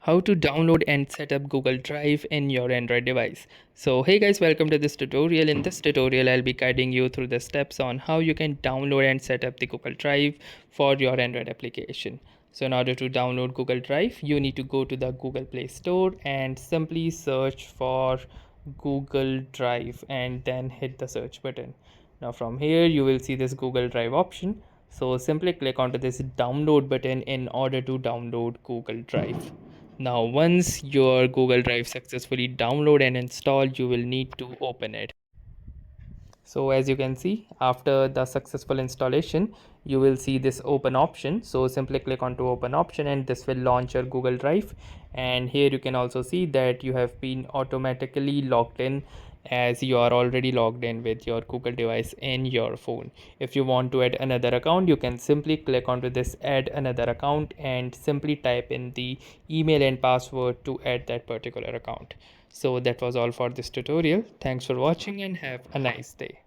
how to download and set up Google Drive in your Android device. So hey guys, welcome to this tutorial. In this tutorial I'll be guiding you through the steps on how you can download and set up the Google Drive for your Android application. So in order to download Google Drive, you need to go to the Google Play Store and simply search for Google Drive and then hit the search button. Now from here you will see this Google Drive option. So simply click onto this download button in order to download Google Drive. Now once your Google Drive successfully download and installed, you will need to open it. So as you can see, after the successful installation, you will see this open option. So simply click on to open option and this will launch your Google Drive. And here you can also see that you have been automatically logged in, as you are already logged in with your Google device in your phone. If you want to add another account, you can simply click onto this add another account and simply type in the email and password to add that particular account. So that was all for this tutorial. Thanks for watching and have a nice day.